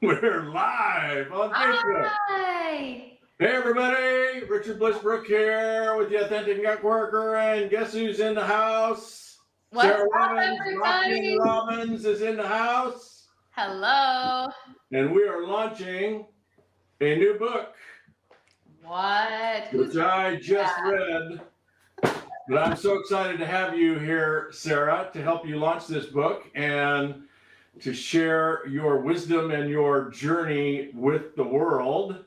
We're live on Facebook. Hi. Hey everybody, Richard Bliss Brooke here with the Authentic Networker, and guess who's in the house? What's Sarah up, Robbins, everybody? Robbins is in the house. Hello. And we are launching a new book. What? Which I just read. But I'm so excited to have you here, Sarah, to help you launch this book and to share your wisdom and your journey with the world.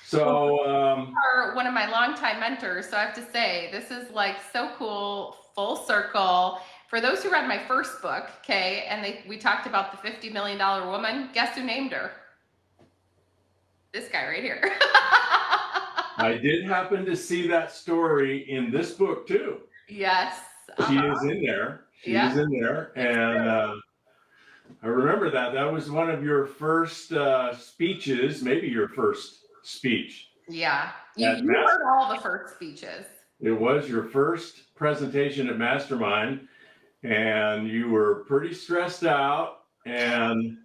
So, are one of my longtime mentors, so I have to say, this is like so cool, full circle. For those who read my first book, okay, and we talked about the $50 million woman, guess who named her? This guy right here. I did happen to see that story in this book too. Yes. She is in there. She is in there. And I remember that. That was one of your first speeches, maybe your first speech. Yeah. You heard all the first speeches. It was your first presentation at Mastermind, and you were pretty stressed out, and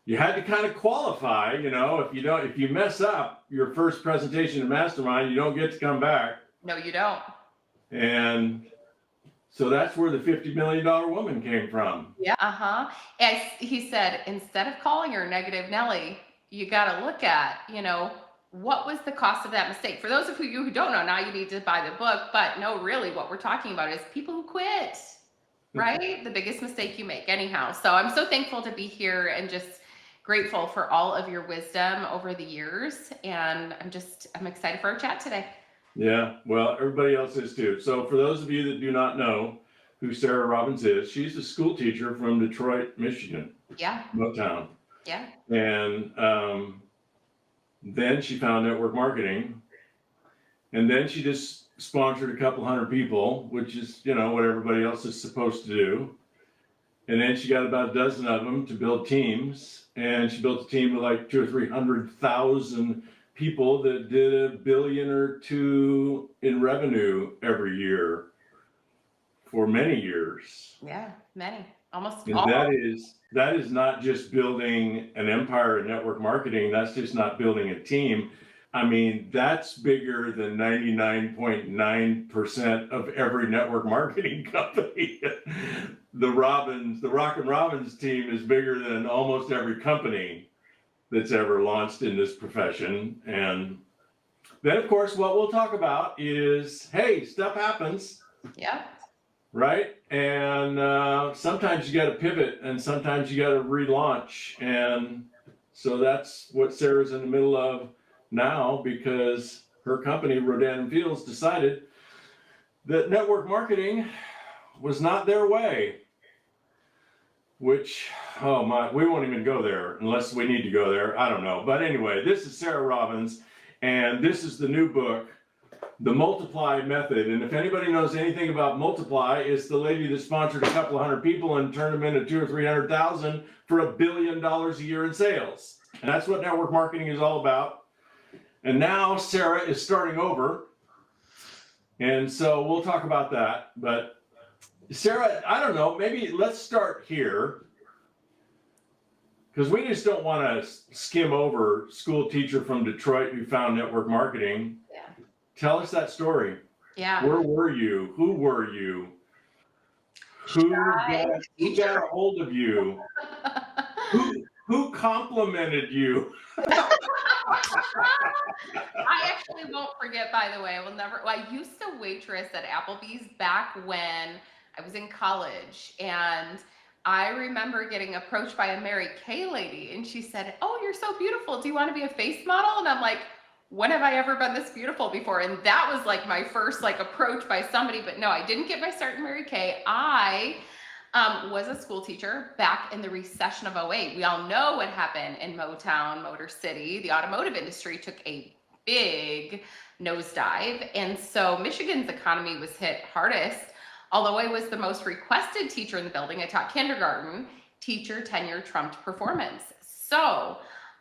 you had to kind of qualify, you know, if you mess up your first presentation at Mastermind, you don't get to come back. No, you don't. And so that's where the $50 million woman came from. Yeah. And he said, instead of calling her Negative Nelly, you got to look at, you know, what was the cost of that mistake? For those of you who don't know, now you need to buy the book. But no, really, what we're talking about is people who quit, right? The biggest mistake you make anyhow. So I'm so thankful to be here and just grateful for all of your wisdom over the years. And I'm excited for our chat today. Yeah, well, everybody else is too. So for those of you that do not know who Sarah Robbins is, she's a school teacher from Detroit, Michigan. Yeah. Motown. Yeah. And then she found network marketing. And then she just sponsored a couple hundred people, which is, you know, what everybody else is supposed to do. And then she got about a dozen of them to build teams. And she built a team of like 200,000 or 300,000 people that did $1 billion or $2 billion in revenue every year for many years. Yeah, many, almost and all. That is not just building an empire in network marketing. That's just not building a team. I mean, that's bigger than 99.9% of every network marketing company. The Rock and Robbins team is bigger than almost every company that's ever launched in this profession. And then, of course, what we'll talk about is, hey, stuff happens. Yeah. Right? And sometimes you got to pivot, and sometimes you got to relaunch. And so that's what Sarah's in the middle of now, because her company, Rodan & Fields, decided that network marketing was not their way. Which, oh my, we won't even go there unless we need to go there. I don't know. But anyway, this is Sarah Robbins, and this is the new book, The Multiply Method. And if anybody knows anything about Multiply, it's the lady that sponsored a couple of hundred people and turned them into 200,000 or 300,000 for $1 billion a year in sales. And that's what network marketing is all about. And now Sarah is starting over. And so we'll talk about that. But Sarah, I don't know, maybe let's start here, because we just don't want to skim over school teacher from Detroit who found network marketing. Yeah. Tell us that story. Yeah. Where were you? Who were you? Who got a hold of you? Who complimented you? I actually won't forget, by the way. I used to waitress at Applebee's back when I was in college, and I remember getting approached by a Mary Kay lady, and she said, "Oh, you're so beautiful. Do you want to be a face model?" And I'm like, when have I ever been this beautiful before? And that was like my first like approach by somebody. But no, I didn't get my start in Mary Kay. I was a school teacher back in the recession of 2008. We all know what happened in Motown, Motor City. The automotive industry took a big nosedive. And so Michigan's economy was hit hardest. Although I was the most requested teacher in the building, I taught kindergarten, teacher tenure trumped performance. So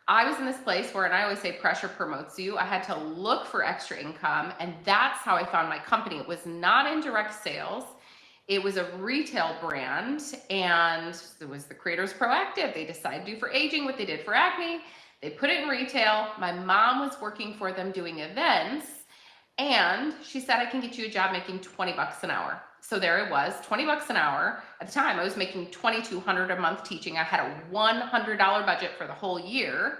I was in this place where, and I always say pressure promotes you, I had to look for extra income. And that's how I found my company. It was not in direct sales. It was a retail brand, and it was the creators proactive. They decided to do for aging what they did for acne. They put it in retail. My mom was working for them doing events, and she said, I can get you a job making 20 bucks an hour. So there it was, 20 bucks an hour. At the time, I was making $2,200 a month teaching. I had a $100 budget for the whole year.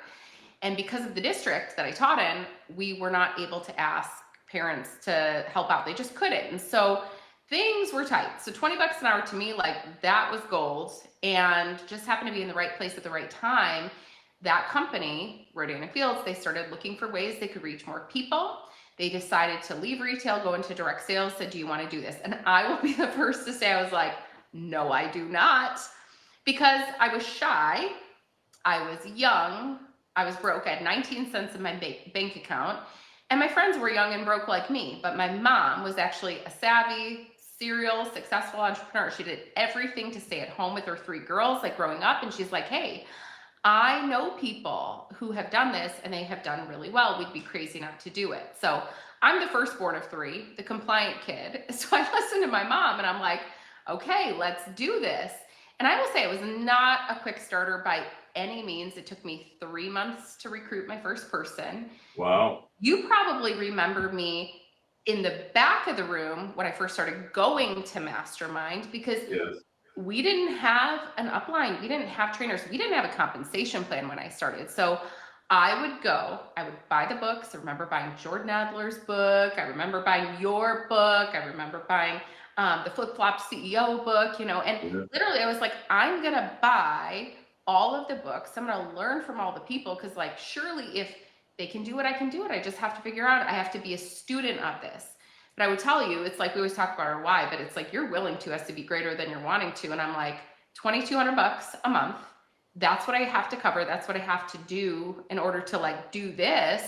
And because of the district that I taught in, we were not able to ask parents to help out. They just couldn't. And so things were tight. So 20 bucks an hour to me, like, that was gold, and just happened to be in the right place at the right time. That company, Rodana Fields, they started looking for ways they could reach more people. They decided to leave retail, go into direct sales, said, do you want to do this? And I will be the first to say, I was like, no, I do not. Because I was shy, I was young, I was broke, I had 19 cents in my bank account, and my friends were young and broke like me. But my mom was actually a savvy, serial, successful entrepreneur. She did everything to stay at home with her 3 girls, like growing up. And she's like, hey, I know people who have done this and they have done really well. We'd be crazy not to do it. So I'm the firstborn of 3, the compliant kid. So I listened to my mom and I'm like, okay, let's do this. And I will say it was not a quick starter by any means. It took me 3 months to recruit my first person. Wow. You probably remember me in the back of the room when I first started going to Mastermind, because Yes. we didn't have an upline. We didn't have trainers. We didn't have a compensation plan when I started. So I would buy the books. I remember buying Jordan Adler's book. I remember buying your book. I remember buying the Flip Flop CEO book, and literally I was like, I'm going to buy all of the books. I'm going to learn from all the people, because like, surely if they can do it, I can do it. I just have to figure out, I have to be a student of this. But I would tell you, it's like, we always talk about our why, but it's like, you're willing to us to be greater than you're wanting to. And I'm like, $2,200 a month. That's what I have to cover. That's what I have to do in order to like do this.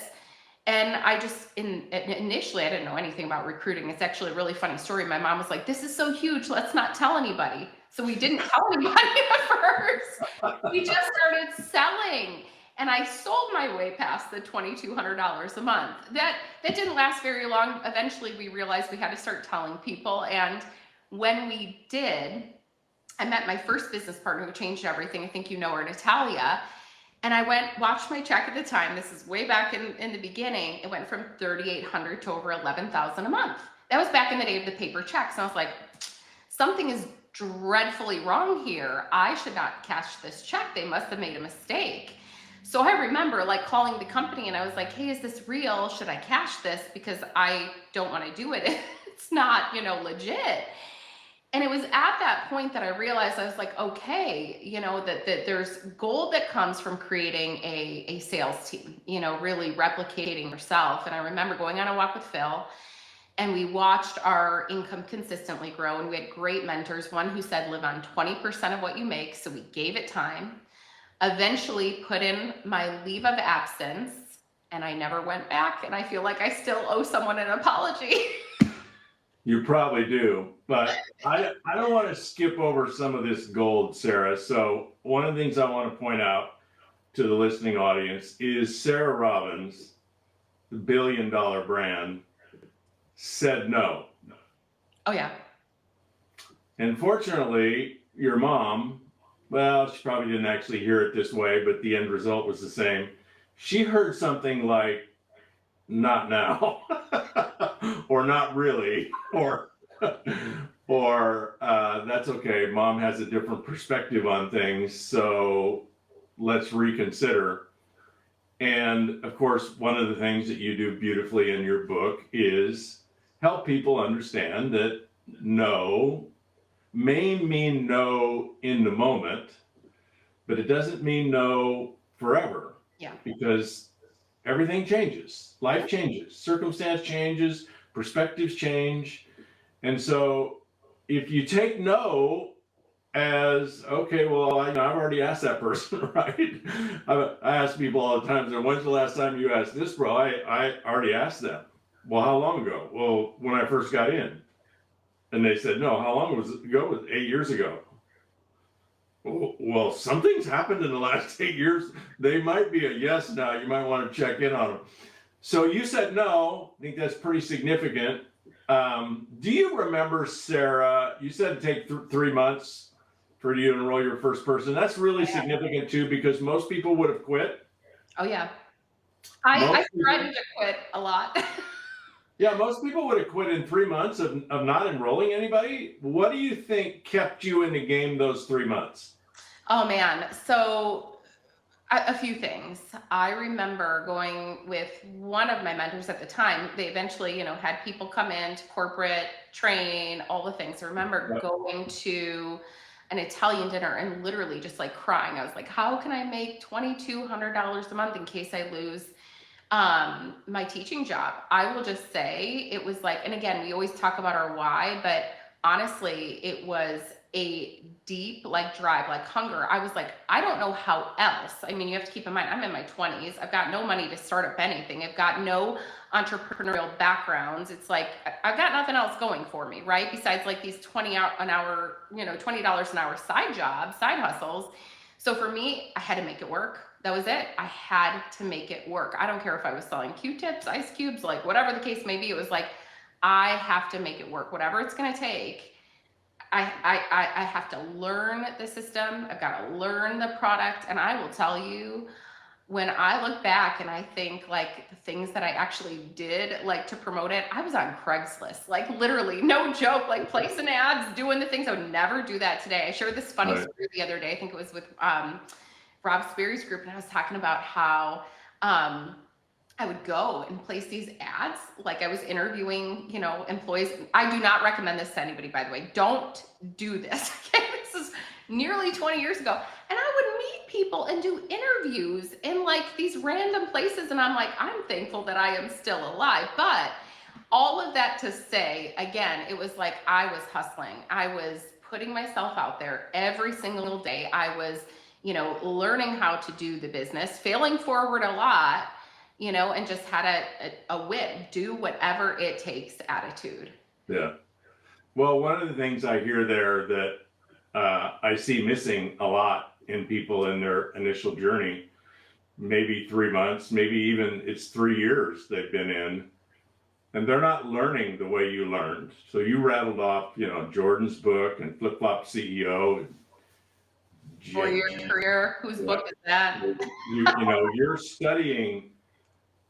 And I just, initially, I didn't know anything about recruiting. It's actually a really funny story. My mom was like, this is so huge, let's not tell anybody. So we didn't tell anybody at first. We just started selling. And I sold my way past the $2,200 a month. That didn't last very long. Eventually, we realized we had to start telling people. And when we did, I met my first business partner who changed everything. I think you know her, Natalia. And I watched my check at the time. This is way back in the beginning. It went from $3,800 to over $11,000 a month. That was back in the day of the paper checks. And I was like, something is dreadfully wrong here. I should not cash this check. They must have made a mistake. So I remember like calling the company and I was like, hey, is this real? Should I cash this? Because I don't want to do it. It's not, legit. And it was at that point that I realized, I was like, okay, that there's gold that comes from creating a sales team, really replicating yourself. And I remember going on a walk with Phil, and we watched our income consistently grow. And we had great mentors, one who said, live on 20% of what you make. So we gave it time, eventually put in my leave of absence, and I never went back. And I feel like I still owe someone an apology. You probably do, but I don't want to skip over some of this gold, Sarah. So one of the things I want to point out to the listening audience is Sarah Robbins, the billion-dollar brand, said no. Oh, yeah. And fortunately, your mom, well, she probably didn't actually hear it this way, but the end result was the same. She heard something like, not now, or not really, or that's okay. Mom has a different perspective on things, so let's reconsider. And of course, one of the things that you do beautifully in your book is help people understand that no may mean no in the moment, but it doesn't mean no forever. Yeah. Because everything changes, life changes, circumstance changes, perspectives change. And so if you take no as, okay, well, I've already asked that person, right? I ask people all the time, when's the last time you asked this, bro? I already asked them. Well, how long ago? Well, when I first got in. And they said, no, how long was it ago? It was 8 years ago. Well, something's happened in the last 8 years. They might be a yes now. You might want to check in on them. So you said no. I think that's pretty significant. Do you remember, Sarah, you said it'd take 3 months for you to enroll your first person. That's really significant too, because most people would have quit. Oh yeah. I Most threatened people, to quit a lot. yeah, most people would have quit in 3 months of not enrolling anybody. What do you think kept you in the game those 3 months? Oh man. So a few things. I remember going with one of my mentors at the time. They eventually, had people come in to corporate train, all the things. I remember going to an Italian dinner and literally just like crying. I was like, how can I make $2,200 a month in case I lose my teaching job? I will just say it was like, and again, we always talk about our why, but honestly, it was a deep like drive, like hunger. I was like, I don't know how else. I mean, you have to keep in mind, I'm in my 20s. I've got no money to start up anything. I've got no entrepreneurial backgrounds. It's like I've got nothing else going for me, right? Besides like these $20 an hour, $20 an hour side jobs, side hustles. So for me, I had to make it work. That was it. I had to make it work. I don't care if I was selling Q-tips, ice cubes, like whatever the case may be. It was like, I have to make it work, whatever it's going to take. I have to learn the system. I've got to learn the product. And I will tell you, when I look back and I think like the things that I actually did like to promote it, I was on Craigslist, like literally, no joke, like placing ads, doing the things. I would never do that today. I shared this funny story the other day. I think it was with Rob Sperry's group. And I was talking about how I would go and place these ads. Like I was interviewing, employees. I do not recommend this to anybody, by the way. Don't do this. Okay? This is nearly 20 years ago. And I would meet people and do interviews in like these random places. And I'm like, I'm thankful that I am still alive. But all of that to say, again, it was like I was hustling. I was putting myself out there every single day. I was, learning how to do the business, failing forward a lot, and just had a wit, do whatever it takes attitude. Yeah. Well, one of the things I hear there that I see missing a lot in people in their initial journey, maybe 3 months, maybe even it's 3 years they've been in, and they're not learning the way you learned. So you rattled off, Jordan's book and Flip Flop CEO. And 4-year career. Whose book is that?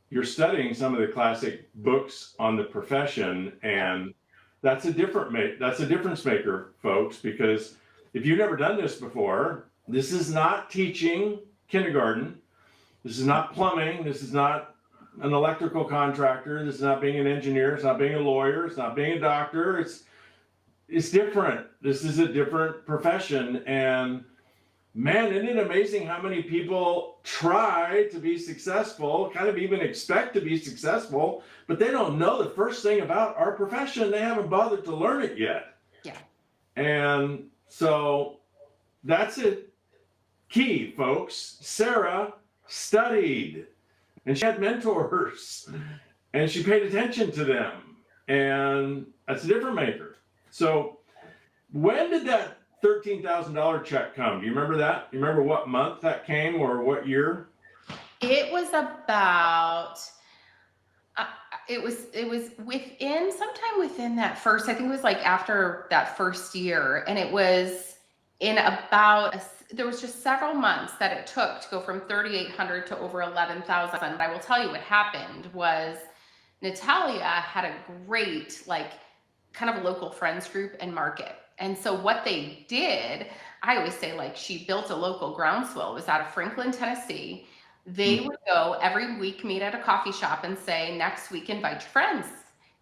You're studying some of the classic books on the profession, and that's a difference maker, folks, because if you've never done this before, this is not teaching kindergarten. This is not plumbing. This is not an electrical contractor. This is not being an engineer. It's not being a lawyer. It's not being a doctor. It's different. This is a different profession. And man, isn't it amazing how many people try to be successful, kind of even expect to be successful, but they don't know the first thing about our profession. They haven't bothered to learn it yet. Yeah. And so that's it. Key, folks. Sarah studied, and she had mentors, and she paid attention to them, and that's a difference maker. So when did that $13,000 check come? Do you remember that? You remember what month that came or what year? It was about, it was sometime within that first, I think it was like after that first year. And it was in about, there was just several months that it took to go from 3,800 to over 11,000. But I will tell you what happened was Natalia had a great, like kind of a local friends group and market. And so what they did, I always say, like, she built a local groundswell. It was out of Franklin, Tennessee. They would go every week, meet at a coffee shop and say, next week, invite your friends.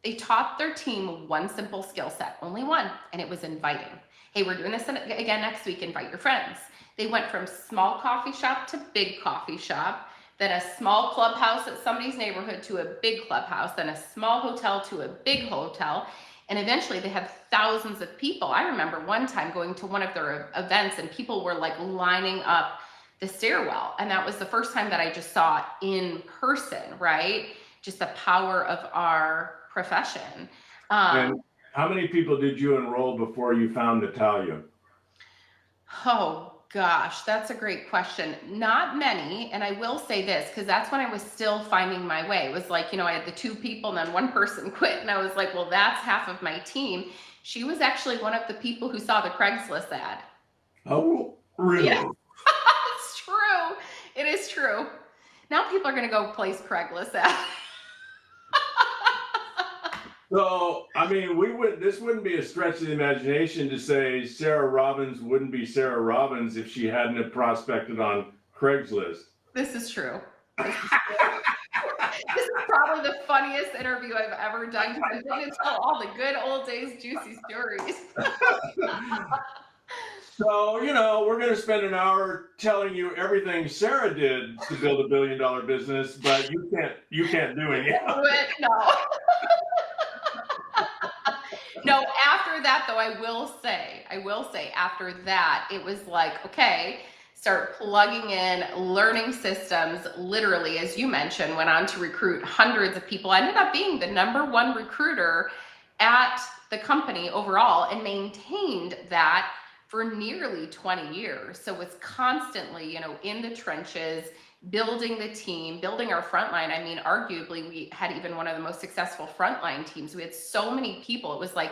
They taught their team one simple skill set, only one, and it was inviting. Hey, we're doing this again next week, invite your friends. They went from small coffee shop to big coffee shop, then a small clubhouse at somebody's neighborhood to a big clubhouse, then a small hotel to a big hotel. And eventually they had thousands of people. I remember one time going to one of their events and people were like lining up the stairwell. And that was the first time that I just saw it in person, right? Just the power of our profession. And how many people did you enroll before you found Natalia? Oh Gosh, that's a great question. Not many. And I will say this, because that's when I was still finding my way. It was like, I had the two people and then one person quit. And I was like, well, that's half of my team. She was actually one of the people who saw the Craigslist ad. Oh, really? Yeah. It's true. It is true. Now people are going to go place Craigslist ad. So, I mean, this wouldn't be a stretch of the imagination to say Sarah Robbins wouldn't be Sarah Robbins if she hadn't have prospected on Craigslist. This is true. This is probably the funniest interview I've ever done, because I'm going to tell all the good old days juicy stories. So, we're going to spend an hour telling you everything Sarah did to build $1 billion business, but you can't do it. No. No, after that though, I will say after that, it was like, okay, start plugging in learning systems. Literally, as you mentioned, went on to recruit hundreds of people. I ended up being the #1 recruiter at the company overall, and maintained that for nearly 20 years. So it's constantly, in the trenches, building the team, building our frontline. I mean, arguably, we had even one of the most successful frontline teams. We had so many people. It was like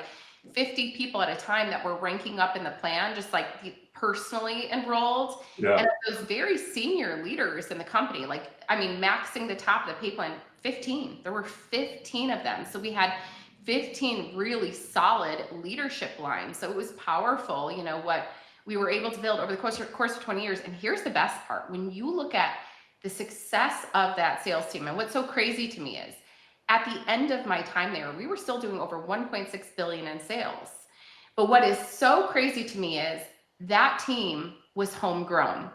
50 people at a time that were ranking up in the plan, just like personally enrolled. Yeah. And those very senior leaders in the company, maxing the top of the pay plan, 15. There were 15 of them. So we had 15 really solid leadership lines. So it was powerful, what we were able to build over the course of 20 years. And here's the best part. When you look at the success of that sales team, and what's so crazy to me is, at the end of my time there, we were still doing over 1.6 billion in sales. But what is so crazy to me is that team was homegrown.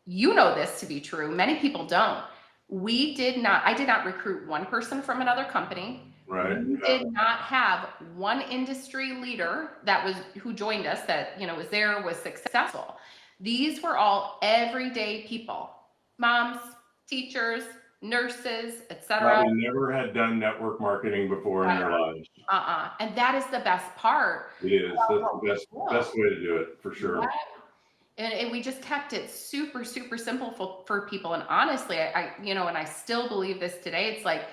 You know this to be true. Many people don't. I did not recruit one person from another company. Right. We did not have one industry leader who joined us that, was successful. These were all everyday people, moms, teachers, nurses, etc. Probably never had done network marketing before in their lives. And that is the best part. It is. That's the best way to do it, for sure. Right. And we just kept it super, super simple for people. And honestly, and I still believe this today. It's like,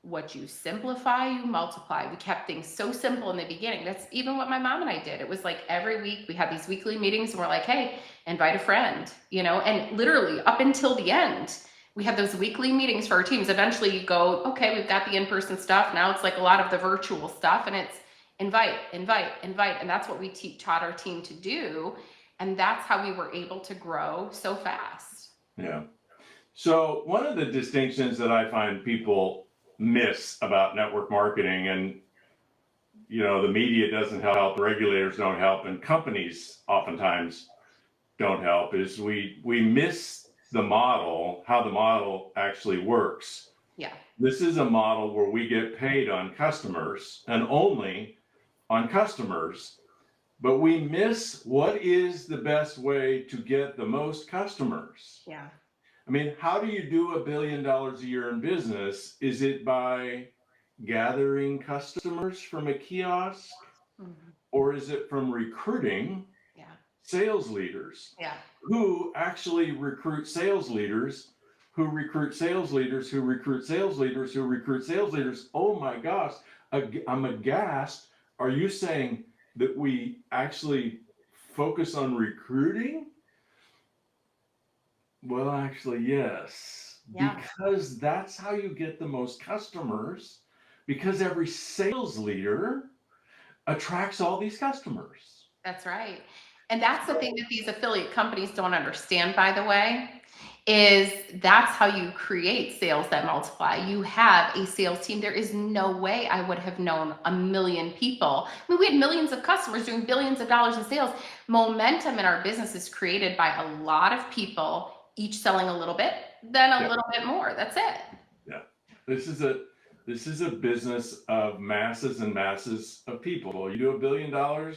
what you simplify, you multiply. We kept things so simple in the beginning. That's even what my mom and I did. It was like every week we had these weekly meetings and we're like, hey, invite a friend, and literally up until the end, we had those weekly meetings for our teams. Eventually you go, okay, we've got the in-person stuff. Now it's like a lot of the virtual stuff, and it's invite. And that's what we taught our team to do. And that's how we were able to grow so fast. Yeah. So one of the distinctions that I find people miss about network marketing, and the media doesn't help, the regulators don't help, and companies oftentimes don't help, is we miss the model, how the model actually works. Yeah. This is a model where we get paid on customers and only on customers, but we miss what is the best way to get the most customers. Yeah. I mean, how do you do $1 billion a year in business? Is it by gathering customers from a kiosk? Mm-hmm. Or is it from recruiting sales leaders who actually recruit sales leaders, who recruit sales leaders, who recruit sales leaders, who recruit sales leaders? Oh my gosh, I'm aghast. Are you saying that we actually focus on recruiting? Well, actually, yes, because that's how you get the most customers, because every sales leader attracts all these customers. That's right. And that's the thing that these affiliate companies don't understand, by the way, is that's how you create sales that multiply. You have a sales team. There is no way I would have known 1 million people. I mean, we had millions of customers doing billions of dollars in sales. Momentum in our business is created by a lot of people, each selling a little bit, then a little bit more. That's it. Yeah. This is a business of masses and masses of people. You do $1 billion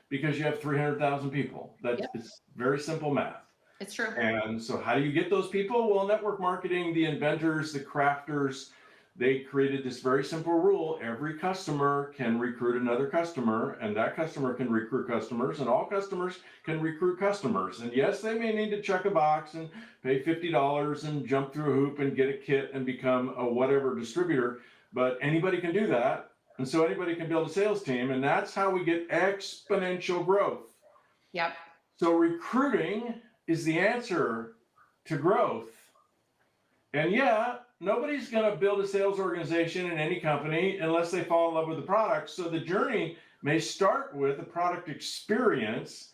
because you have 300,000 people. It's very simple math. It's true. And so how do you get those people? Well, network marketing, the inventors, the crafters, they created this very simple rule. Every customer can recruit another customer, and that customer can recruit customers, and all customers can recruit customers. And yes, they may need to check a box and pay $50 and jump through a hoop and get a kit and become a whatever distributor, but anybody can do that. And so anybody can build a sales team, and that's how we get exponential growth. Yep. So recruiting is the answer to growth. And yeah, nobody's going to build a sales organization in any company unless they fall in love with the product. So the journey may start with a product experience,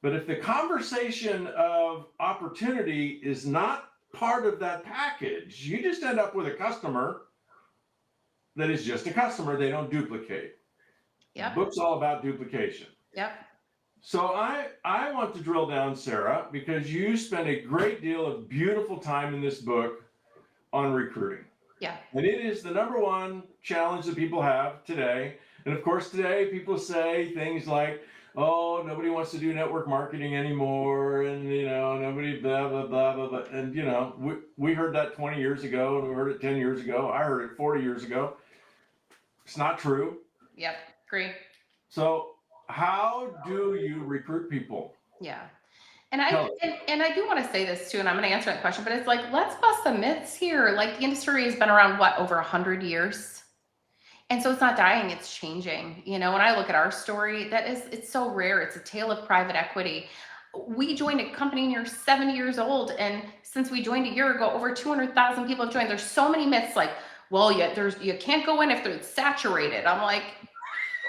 but if the conversation of opportunity is not part of that package, you just end up with a customer that is just a customer. They don't duplicate. Yep. The book's all about duplication. Yep. So I want to drill down, Sarah, because you spend a great deal of beautiful time in this book on recruiting. Yeah. And it is the number one challenge that people have today. And of course, today people say things like, oh, nobody wants to do network marketing anymore. And, nobody blah, blah, blah, blah, blah. And, we heard that 20 years ago, and we heard it 10 years ago. I heard it 40 years ago. It's not true. Yep. Agree. So how do you recruit people? Yeah. And I do want to say this too, and I'm going to answer that question, but it's like, let's bust the myths here. Like the industry has been around, over 100 years. And so it's not dying, it's changing. When I look at our story, it's so rare. It's a tale of private equity. We joined a company and you're 7 years old. And since we joined a year ago, over 200,000 people have joined. There's so many myths like, well, you can't go in if it's saturated. I'm like,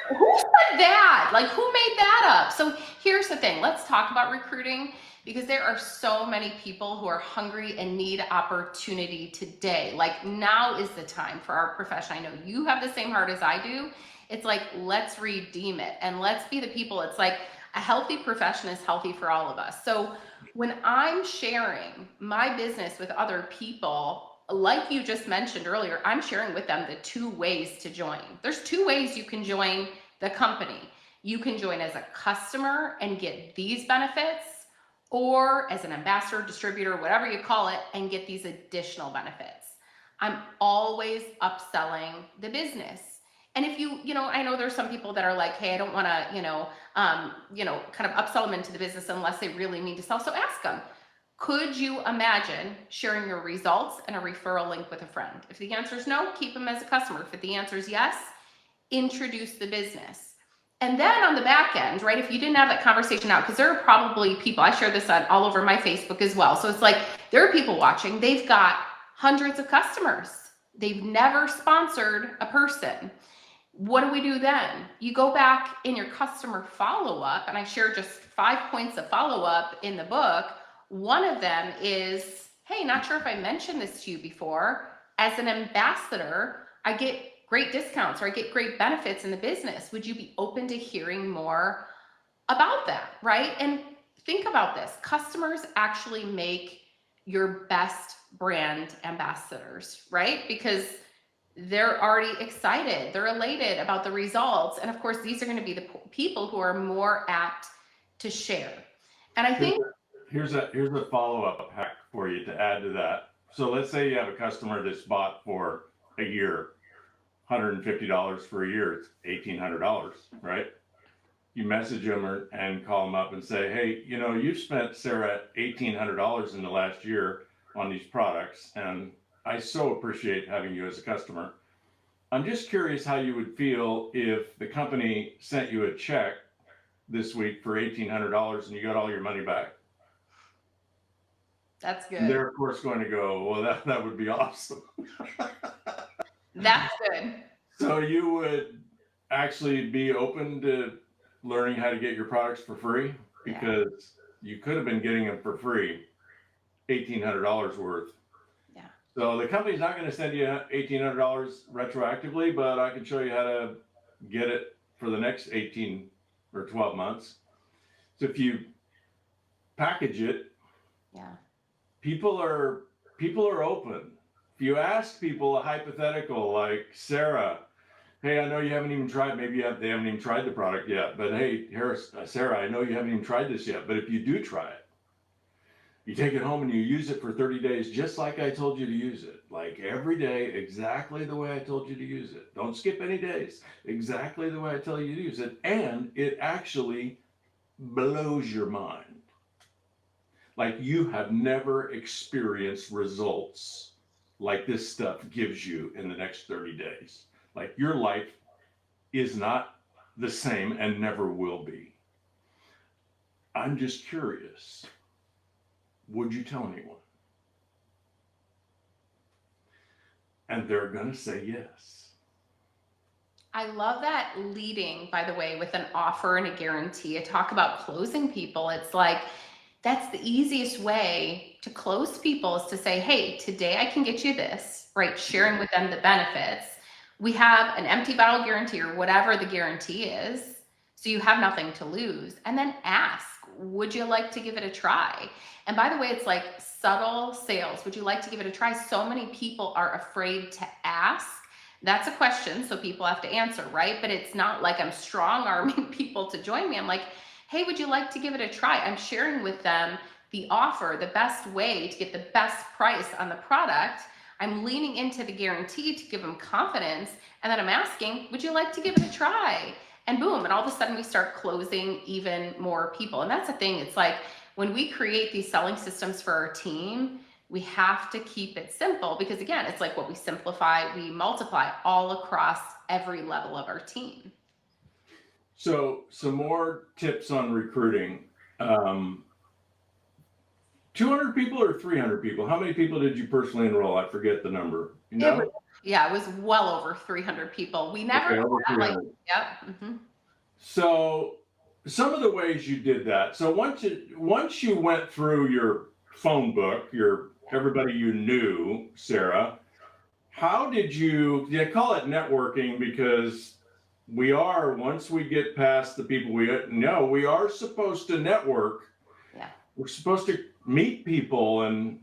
who said that? Like, who made that up? So here's the thing. Let's talk about recruiting, because there are so many people who are hungry and need opportunity today. Like, now is the time for our profession. I know you have the same heart as I do. It's like, let's redeem it and let's be the people. It's like a healthy profession is healthy for all of us. So when I'm sharing my business with other people, like you just mentioned earlier, I'm sharing with them the 2 ways to join. There's 2 ways you can join the company. You can join as a customer and get these benefits, or as an ambassador, distributor, whatever you call it, and get these additional benefits. I'm always upselling the business. And if I know there's some people that are like, hey, I don't want to, kind of upsell them into the business unless they really need to sell. So ask them, could you imagine sharing your results and a referral link with a friend? If the answer is no, keep them as a customer. If the answer is yes, introduce the business. And then on the back end, right, if you didn't have that conversation out, because there are probably people, I share this all over my Facebook as well. So it's like, there are people watching, they've got hundreds of customers. They've never sponsored a person. What do we do then? You go back in your customer follow-up, and I share just 5 points of follow-up in the book. One of them is, hey, not sure if I mentioned this to you before, as an ambassador, I get great discounts or I get great benefits in the business. Would you be open to hearing more about that, right? And think about this. Customers actually make your best brand ambassadors, right? Because they're already excited. They're elated about the results. And of course, these are going to be the people who are more apt to share. And I think here's a follow-up hack for you to add to that. So let's say you have a customer that's bought for a year, $150 for a year, it's $1,800, right? You message them and call them up and say, hey, you've spent, Sarah, $1,800 in the last year on these products, and I so appreciate having you as a customer. I'm just curious how you would feel if the company sent you a check this week for $1,800 and you got all your money back. That's good. And they're of course going to go, well, that would be awesome. That's good. So you would actually be open to learning how to get your products for free, because you could have been getting them for free, $1,800 worth. Yeah. So the company's not going to send you $1,800 retroactively, but I can show you how to get it for the next 18 or 12 months. So if you package it, people are open. If you ask people a hypothetical like, Sarah, hey, I know you haven't even tried, maybe they haven't even tried the product yet, but hey, Sarah, I know you haven't even tried this yet, but if you do try it, You take it home and you use it for 30 days, just like I told you to use it. Like every day, exactly the way I told you to use it. Don't skip any days. Exactly the way I tell you to use it. And it actually blows your mind. Like you have never experienced results like this stuff gives you in the next 30 days. Like your life is not the same and never will be. I'm just curious. Would you tell anyone? And they're going to say yes. I love that leading, by the way, with an offer and a guarantee. I talk about closing people. It's like, that's the easiest way to close people is to say, hey, today I can get you this, right? Sharing with them the benefits. We have an empty bottle guarantee or whatever the guarantee is. So you have nothing to lose. And then ask, would you like to give it a try? And by the way, it's like subtle sales. Would you like to give it a try? So many people are afraid to ask. That's a question, so people have to answer, right? But it's not like I'm strong arming people to join me. I'm like, hey, would you like to give it a try? I'm sharing with them the offer, the best way to get the best price on the product. I'm leaning into the guarantee to give them confidence. And then I'm asking, would you like to give it a try? And boom, and all of a sudden we start closing even more people. And that's the thing. It's like when we create these selling systems for our team, we have to keep it simple because again, it's like what we simplify, we multiply all across every level of our team. So some more tips on recruiting. 200 people or 300 people? How many people did you personally enroll? I forget the number. You know? It was well over 300 people. We never over had, 300. yep. Mm-hmm. So some of the ways you did that. So once you went through your phone book, your everybody you knew, Sarah, how did you call it networking? Because once we get past the people we know, we are supposed to network. Yeah. We're supposed to meet people and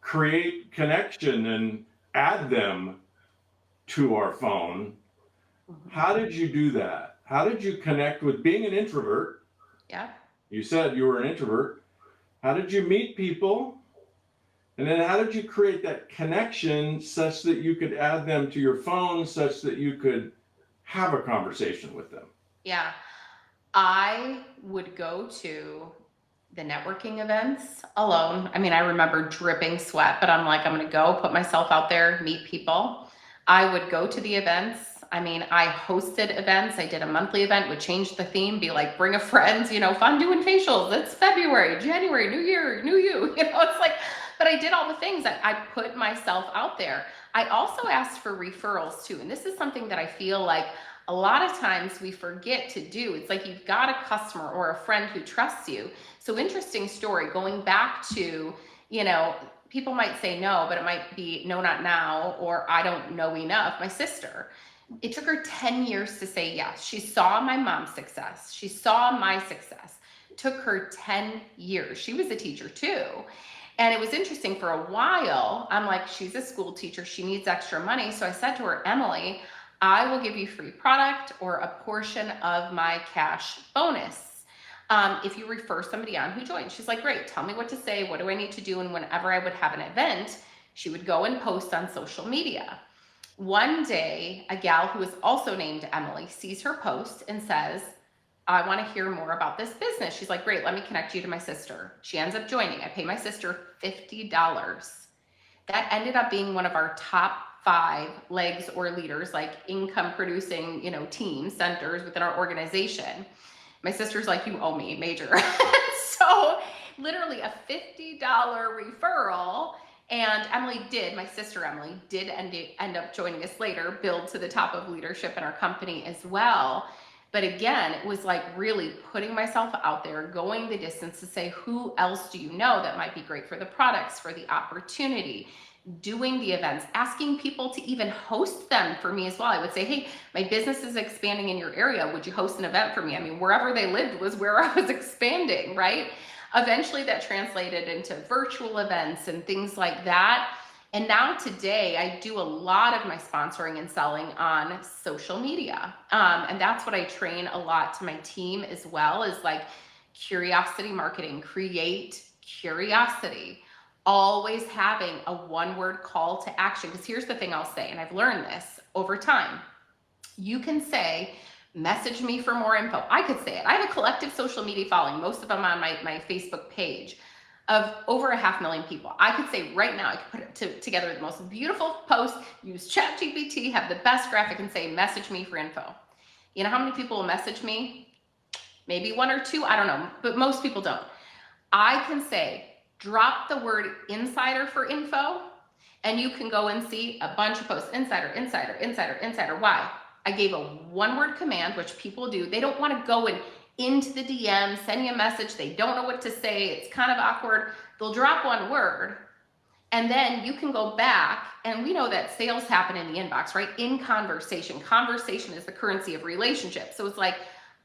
create connection and add them to our phone. Mm-hmm. How did you do that? How did you connect with being an introvert? Yeah. You said you were an introvert. How did you meet people? And then how did you create that connection such that you could add them to your phone, such that you could have a conversation with them? Yeah. I would go to the networking events alone. I mean, I remember dripping sweat, but I'm like, I'm going to go put myself out there, meet people. I would go to the events. I mean, I hosted events. I did a monthly event, would change the theme, be like, bring a friend, fun doing facials. It's February, January, New Year, new you. It's like, but I did all the things that I put myself out there. I also asked for referrals too. And this is something that I feel like a lot of times we forget to do. It's like you've got a customer or a friend who trusts you. So interesting story, going back to, people might say no, but it might be no, not now, or I don't know enough. My sister, it took her 10 years to say yes. She saw my mom's success. She saw my success. It took her 10 years. She was a teacher too. And it was interesting for a while. I'm like, she's a school teacher. She needs extra money. So I said to her, Emily, I will give you free product or a portion of my cash bonus if you refer somebody on who joins. She's like, great, tell me what to say. What do I need to do? And whenever I would have an event, she would go and post on social media. One day, a gal who is also named Emily sees her post and says, I want to hear more about this business. She's like, great, let me connect you to my sister. She ends up joining. I pay my sister $50. That ended up being one of our top 5 legs or leaders, like income producing, teams, centers within our organization. My sister's like, you owe me major. So literally a $50 referral. And my sister Emily did end up joining us later, build to the top of leadership in our company as well. But again, it was like really putting myself out there, going the distance to say, who else do you know that might be great for the products, for the opportunity, doing the events, asking people to even host them for me as well. I would say, hey, my business is expanding in your area. Would you host an event for me? I mean, wherever they lived was where I was expanding, right? Eventually that translated into virtual events and things like that. And now today I do a lot of my sponsoring and selling on social media. And that's what I train a lot to my team as well, is like curiosity marketing, create curiosity, always having a one-word call to action. Because here's the thing I'll say, and I've learned this over time. You can say, message me for more info. I could say it. I have a collective social media following, most of them on my Facebook page, of over 500,000 people. I could say right now, I could put it together the most beautiful post, use ChatGPT, have the best graphic, and say, message me for info. You know how many people will message me? Maybe one or two, I don't know, but most people don't. I can say, drop the word insider for info, and you can go and see a bunch of posts, insider, insider, insider, insider. Why? I gave a one-word command, which people do. They don't want to go into the DM, send you a message. They don't know what to say. It's kind of awkward. They'll drop one word, and then you can go back, and we know that sales happen in the inbox, right? In conversation. Conversation is the currency of relationships. So it's like,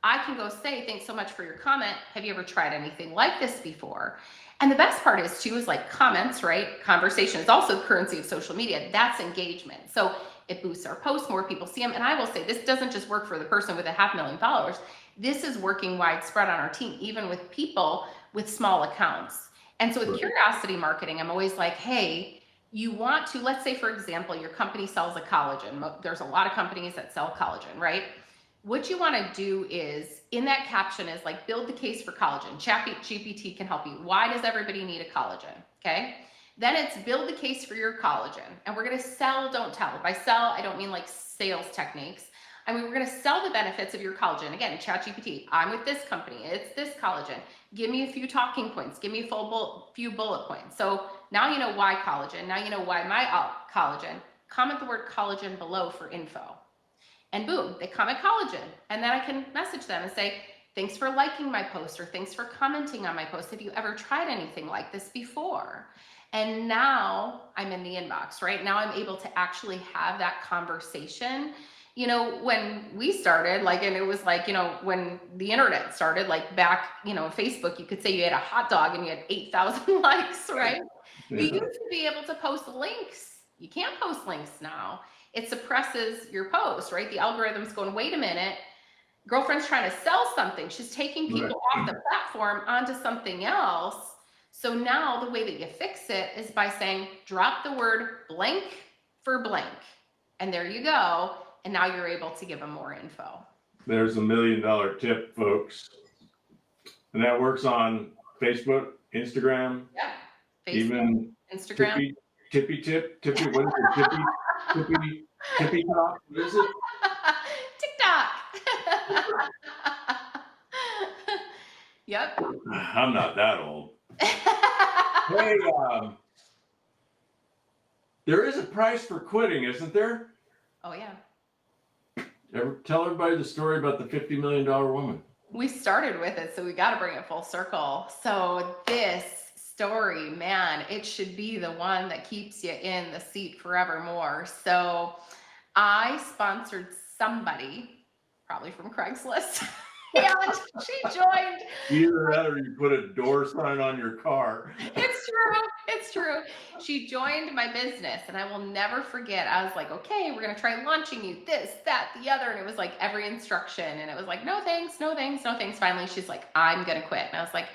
I can go say, thanks so much for your comment. Have you ever tried anything like this before? And the best part is too, is like comments, right? Conversation is also the currency of social media. That's engagement. So it boosts our posts, more people see them. And I will say, this doesn't just work for the person with 500,000 followers. This is working widespread on our team, even with people with small accounts. And so with curiosity marketing, I'm always like, hey, you want to, let's say, for example, your company sells a collagen. There's a lot of companies that sell collagen, right? What you want to do is, in that caption is like, build the case for collagen. ChatGPT can help you. Why does everybody need a collagen? Okay. Then it's build the case for your collagen. And we're going to sell, don't tell. By sell, I don't mean like sales techniques. I mean, we're going to sell the benefits of your collagen. Again, ChatGPT, I'm with this company. It's this collagen. Give me a few talking points. Give me a few bullet points. So now you know why collagen. Now you know why my collagen. Comment the word collagen below for info. And boom, they comment collagen. And then I can message them and say, thanks for liking my post, or thanks for commenting on my post. Have you ever tried anything like this before? And now I'm in the inbox, right? Now I'm able to actually have that conversation. You know, when we started, like, and it was like, you know, when the internet started, like back, you know, Facebook, you could say you had a hot dog and you had 8,000 likes, right? Yeah. You used to be able to post links. You can't post links now. It suppresses your post, right? The algorithm's going, wait a minute, girlfriend's trying to sell something. She's taking people off the platform onto something else. So now the way that you fix it is by saying, drop the word blank for blank. And there you go. And now you're able to give them more info. There's $1 million tip, folks. And that works on Facebook, Instagram, yeah, Facebook, even Instagram. Tippy, what is it? Tippy top, what is it? TikTok. Yep. I'm not that old. Hey, there is a price for quitting, isn't there? Oh, yeah. Tell everybody the story about the $50 million woman. We started with it, so we got to bring it full circle. So this story, man, it should be the one that keeps you in the seat forevermore. So I sponsored somebody, probably from Craigslist. And she joined. Either that or you put a door sign on your car. It's true. She joined my business, and I will never forget. I was like, okay, we're going to try launching you this, that, the other. And it was like every instruction. And it was like, no thanks, no thanks, no thanks. Finally, she's like, I'm going to quit. And I was like,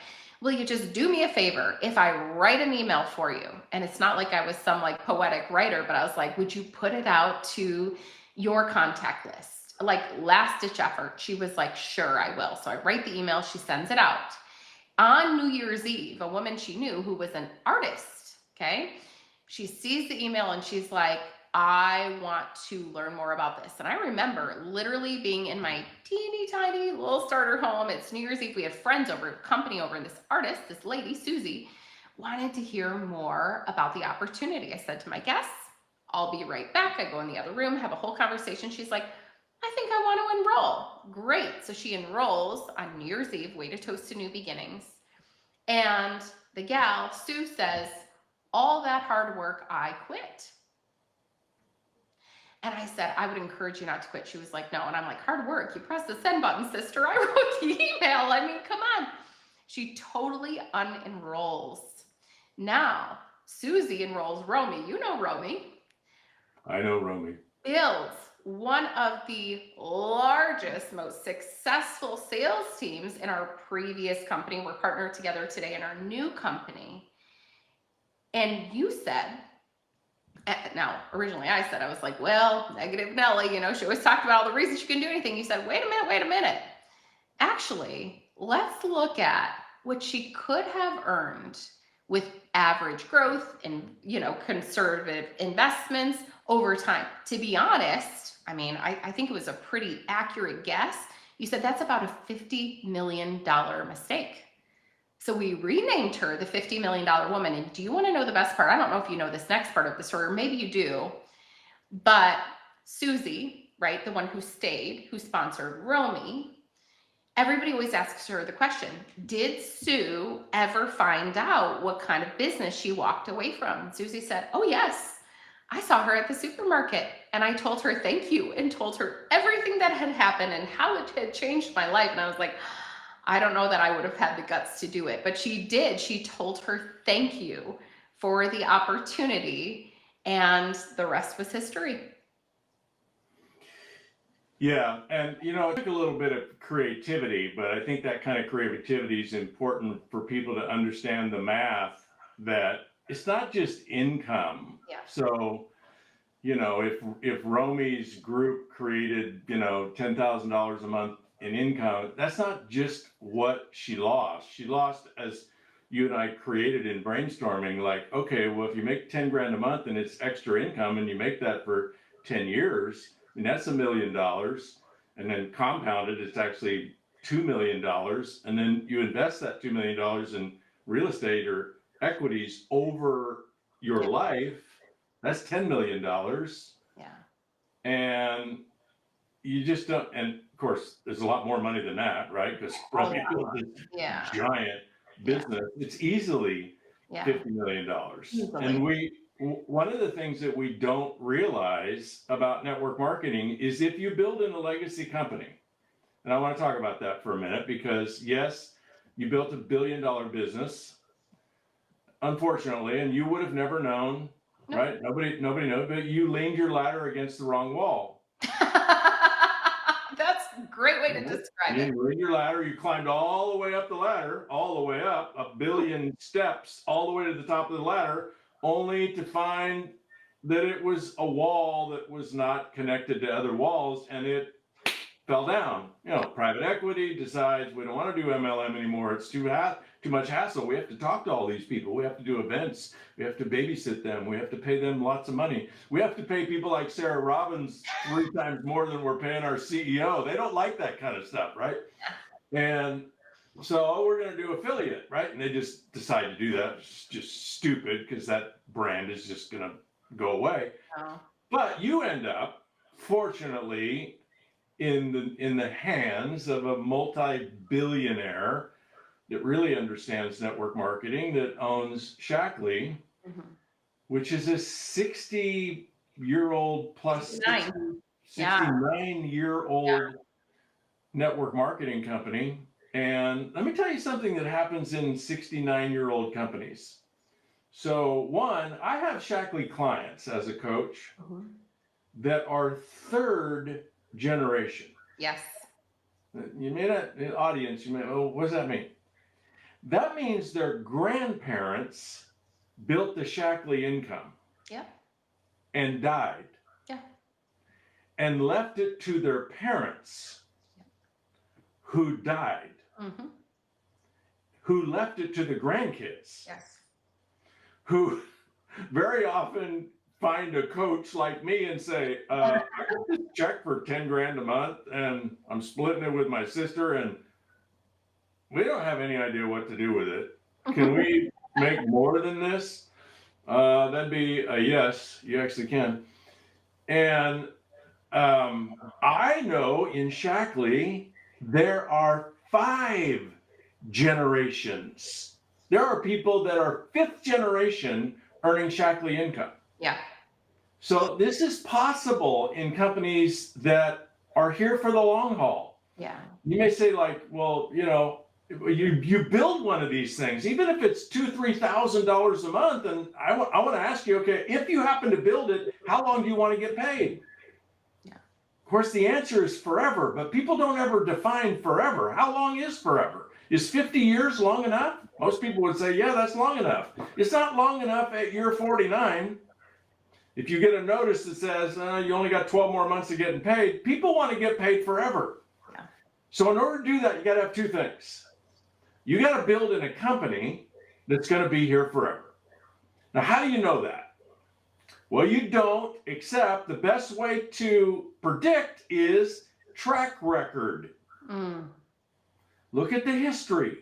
will you just do me a favor if I write an email for you? And it's not like I was some like poetic writer, but I was like, would you put it out to your contact list? Like last ditch effort. She was like, sure, I will. So I write the email, she sends it out. On New Year's Eve, a woman she knew who was an artist, okay? She sees the email and she's like, I want to learn more about this. And I remember literally being in my teeny tiny little starter home. It's New Year's Eve. We had friends over, company over, and this artist, this lady, Susie, wanted to hear more about the opportunity. I said to my guests, I'll be right back. I go in the other room, have a whole conversation. She's like, I think I want to enroll. Great. So she enrolls on New Year's Eve, way to toast to new beginnings. And the gal, Sue, says, all that hard work, I quit. And I said, I would encourage you not to quit. She was like, no. And I'm like, hard work. You press the send button, sister. I wrote the email. I mean, come on. She totally unenrolls. Now, Susie enrolls Romy. You know Romy. I know Romy. Builds one of the largest, most successful sales teams in our previous company. We're partnered together today in our new company. And you said, now originally I said, I was like, well, negative Nelly, you know, she always talked about all the reasons she couldn't do anything. You said, wait a minute. Actually, let's look at what she could have earned with average growth and, you know, conservative investments over time. To be honest, I mean, I think it was a pretty accurate guess. You said that's about a $50 million mistake. So we renamed her the $50 million woman. And do you want to know the best part? I don't know if you know this next part of the story, or maybe you do, but Susie, right, the one who stayed, who sponsored Romy, everybody always asks her the question, did Sue ever find out what kind of business she walked away from? And Susie said, oh yes, I saw her at the supermarket and I told her thank you and told her everything that had happened and how it had changed my life. And I was like, I don't know that I would have had the guts to do it, but she did. She told her thank you for the opportunity, and the rest was history. Yeah, and you know, it took a little bit of creativity, but I think that kind of creativity is important for people to understand the math, that it's not just income. Yeah. So, you know, if Romy's group created, you know, $10,000 a month in income, that's not just what she lost. She lost, as you and I created in brainstorming, like, okay, well, if you make 10 grand a month and it's extra income and you make that for 10 years, and that's $1 million, and then compounded, it's actually $2 million. And then you invest that $2 million in real estate or equities over your life, that's $10 million. Yeah. And you just don't, and of course, there's a lot more money than that, right? Because Yeah. giant business, it's easily $50 million. Easily. And one of the things that we don't realize about network marketing is if you build in a legacy company, and I want to talk about that for a minute, because yes, you built $1 billion business, unfortunately, and you would have never known, right? Nobody knows, but you leaned your ladder against the wrong wall. That's a great way to describe it. You leaned your ladder, you climbed all the way up the ladder, all the way up, 1 billion steps, all the way to the top of the ladder, only to find that it was a wall that was not connected to other walls, and it fell down. You know, private equity decides we don't want to do MLM anymore. It's too much hassle. We have to talk to all these people. We have to do events. We have to babysit them. We have to pay them lots of money. We have to pay people like Sarah Robbins 3 times more than we're paying our CEO. They don't like that kind of stuff, right? And so we're going to do affiliate, right? And they just decide to do that. It's just stupid, because that brand is just going to go away. Oh. But you end up, fortunately, in the hands of a multi-billionaire that really understands network marketing, that owns Shaklee, which is a 60-year-old plus 69-year-old network marketing company. And let me tell you something that happens in 69-year-old companies. So one, I have Shaklee clients as a coach that are 3rd generation. Yes. You may not, the audience, you may, oh, what does that mean? That means their grandparents built the Shaklee income. Yeah. And died. Yeah. And left it to their parents, who died. Who left it to the grandkids. Yes. Who very often find a coach like me and say, I got this check for 10 grand a month and I'm splitting it with my sister and we don't have any idea what to do with it. Can we make more than this? That'd be a yes, you actually can. And I know in Shaklee, there are 5 generations. There are people that are 5th generation earning Shaklee income. Yeah. So this is possible in companies that are here for the long haul. Yeah. You may say, like, well, you know, you build one of these things, even if it's $2,000-3,000 a month, and I want to ask you, okay, if you happen to build it, how long do you want to get paid? Yeah. course, the answer is forever, but people don't ever define forever. How long is forever? Is 50 years long enough? Most people would say, yeah, that's long enough. It's not long enough at year 49. If you get a notice that says you only got 12 more months of getting paid, people want to get paid forever. Yeah. So in order to do that, you got to have two things. You got to build in a company that's going to be here forever. Now, how do you know that? Well, you don't, except the best way to predict is track record. Look at the history.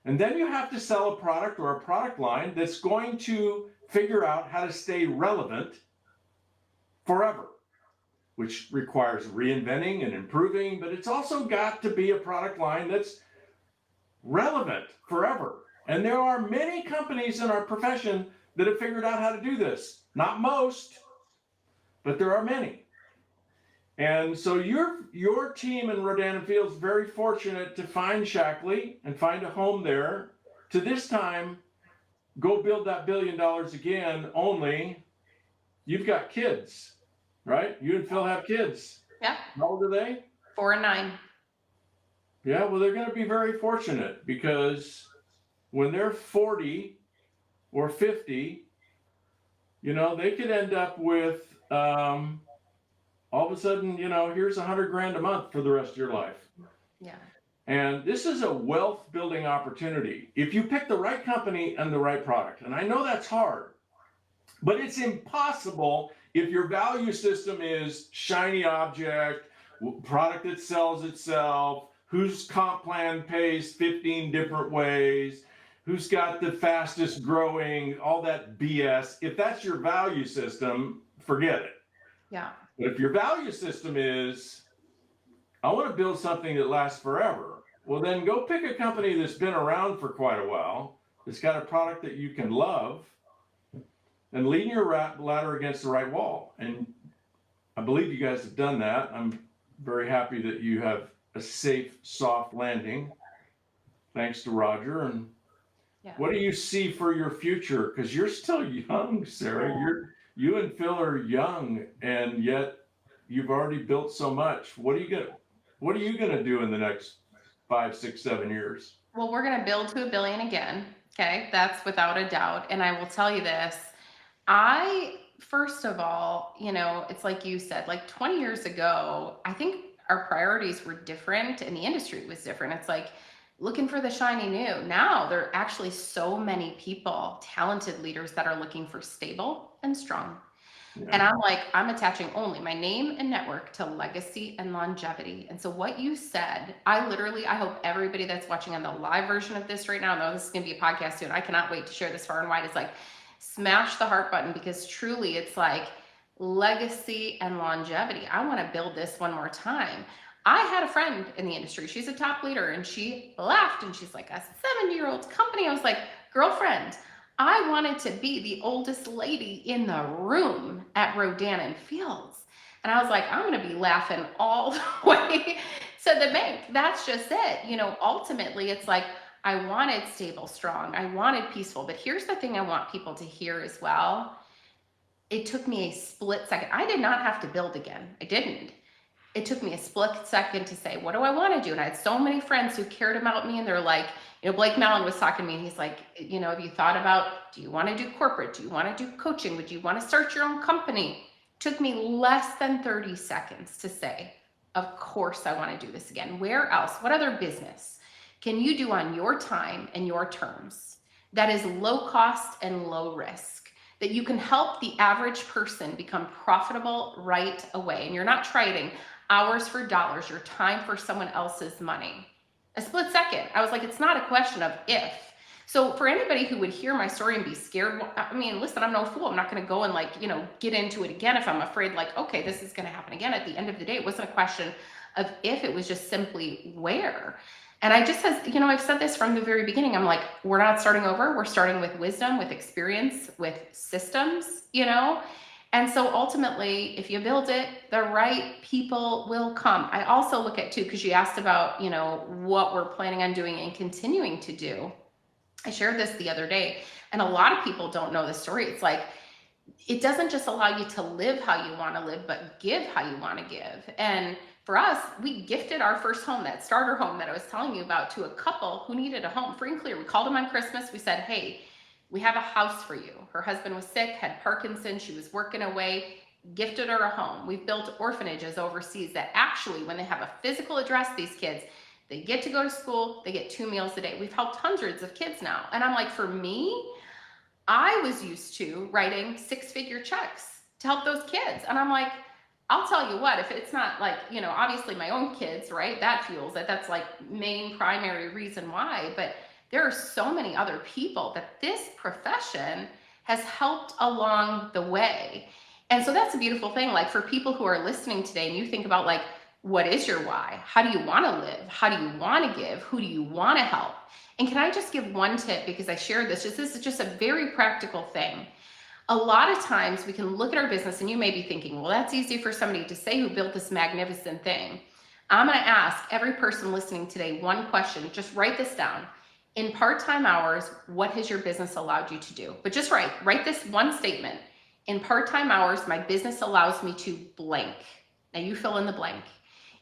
And then you have to sell a product or a product line that's going to figure out how to stay relevant forever, which requires reinventing and improving, but it's also got to be a product line that's relevant forever. And there are many companies in our profession that have figured out how to do this. Not most, but there are many. And so your team in Rodan and Fields is very fortunate to find Shaklee and find a home there to this time go build that $1 billion again, only you've got kids, right? You and Phil have kids. Yeah. How old are they? 4 and 9. Yeah, well, they're going to be very fortunate because when they're 40 or 50, they could end up with all of a sudden, here's $100,000 a month for the rest of your life. Yeah. And this is a wealth building opportunity if you pick the right company and the right product. And I know that's hard, but it's impossible if your value system is shiny object, product that sells itself, whose comp plan pays 15 different ways, who's got the fastest growing, all that BS. If that's your value system, forget it. Yeah. But if your value system is, I want to build something that lasts forever, well, then go pick a company that's been around for quite a while, that's got a product that you can love, and lean your ladder against the right wall. And I believe you guys have done that. I'm very happy that you have a safe, soft landing, thanks to Roger. And Yeah. what do you see for your future? Because you're still young, Sarah. You and Phil are young, and yet you've already built so much. What are you gonna do in the next 5, 6, 7 years? Well, we're going to build to $1 billion again. Okay. That's without a doubt. And I will tell you this. First of all, it's like you said, like 20 years ago, I think our priorities were different and the industry was different. It's like looking for the shiny new. Now there are actually so many people, talented leaders that are looking for stable and strong. Yeah. And I'm attaching only my name and network to legacy and longevity. And so what you said, I hope everybody that's watching on the live version of this right now, I know this is going to be a podcast soon. I cannot wait to share this far and wide. It's like, smash the heart button, because truly it's like legacy and longevity. I want to build this one more time. I had a friend in the industry. She's a top leader, and she laughed and she's like, a 70-year-old company. I was like, girlfriend, I wanted to be the oldest lady in the room at Rodan and Fields. And I was like, I'm going to be laughing all the way to the bank. That's just it. Ultimately it's like, I wanted stable, strong. I wanted peaceful. But here's the thing I want people to hear as well. It took me a split second. I did not have to build again. I didn't. It took me a split second to say, what do I want to do? And I had so many friends who cared about me, and they're like, Blake Mallon was talking to me, and he's like, have you thought about, do you want to do corporate? Do you want to do coaching? Would you want to start your own company? It took me less than 30 seconds to say, of course I want to do this again. Where else? What other business can you do on your time and your terms that is low cost and low risk, that you can help the average person become profitable right away? And you're not trading hours for dollars, your time for someone else's money. A split second. I was like, it's not a question of if. So for anybody who would hear my story and be scared, listen, I'm no fool. I'm not going to go and get into it again if I'm afraid okay, this is going to happen again. At the end of the day, it wasn't a question of if, it was just simply where. And I just I've said this from the very beginning. I'm like, we're not starting over. We're starting with wisdom, with experience, with systems, And so ultimately, if you build it, the right people will come. I also look at too, because you asked about, what we're planning on doing and continuing to do. I shared this the other day, and a lot of people don't know the story. It's like, it doesn't just allow you to live how you want to live, but give how you want to give. And for us, we gifted our first home, that starter home that I was telling you about, to a couple who needed a home, free and clear. We called them on Christmas. We said, hey, we have a house for you. Her husband was sick, had Parkinson's. She was working away, gifted her a home. We've built orphanages overseas that actually, when they have a physical address, these kids, they get to go to school, they get 2 meals a day. We've helped hundreds of kids now. And I'm like, for me, I was used to writing 6-figure checks to help those kids. And I'm like, I'll tell you what, if it's not like, obviously my own kids, right? That fuels it. That's like main primary reason why. But there are so many other people that this profession has helped along the way. And so that's a beautiful thing. Like, for people who are listening today and you think about, like, what is your why? How do you want to live? How do you want to give? Who do you want to help? And can I just give one tip, because I shared this, this is just a very practical thing. A lot of times we can look at our business and you may be thinking, well, that's easy for somebody to say who built this magnificent thing. I'm going to ask every person listening today one question. Just write this down. In part-time hours, what has your business allowed you to do? But just write this one statement. In part-time hours, my business allows me to blank. Now you fill in the blank.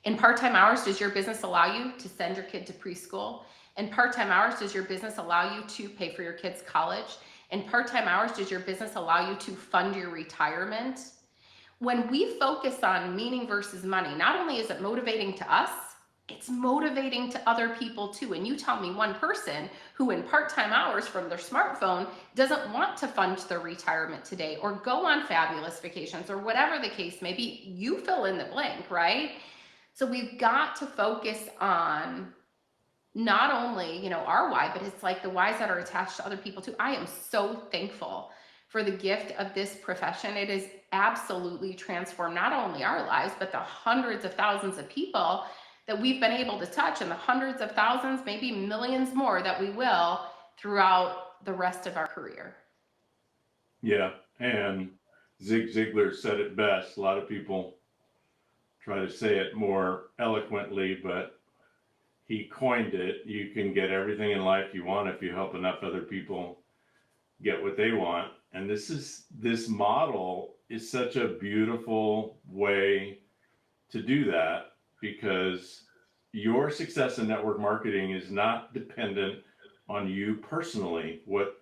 In part-time hours, does your business allow you to send your kid to preschool? In part-time hours, does your business allow you to pay for your kids' college? In part-time hours, does your business allow you to fund your retirement? When we focus on meaning versus money, not only is it motivating to us, it's motivating to other people too. And you tell me one person who in part-time hours from their smartphone doesn't want to fund their retirement today or go on fabulous vacations or whatever the case may be. You fill in the blank, right? So we've got to focus on not only, our why, but it's like the whys that are attached to other people too. I am so thankful for the gift of this profession. It has absolutely transformed not only our lives, but the hundreds of thousands of people that we've been able to touch, and the hundreds of thousands, maybe millions more that we will throughout the rest of our career. Yeah, and Zig Ziglar said it best. A lot of people try to say it more eloquently, but he coined it. You can get everything in life you want if you help enough other people get what they want. And this model is such a beautiful way to do that, because your success in network marketing is not dependent on you personally, what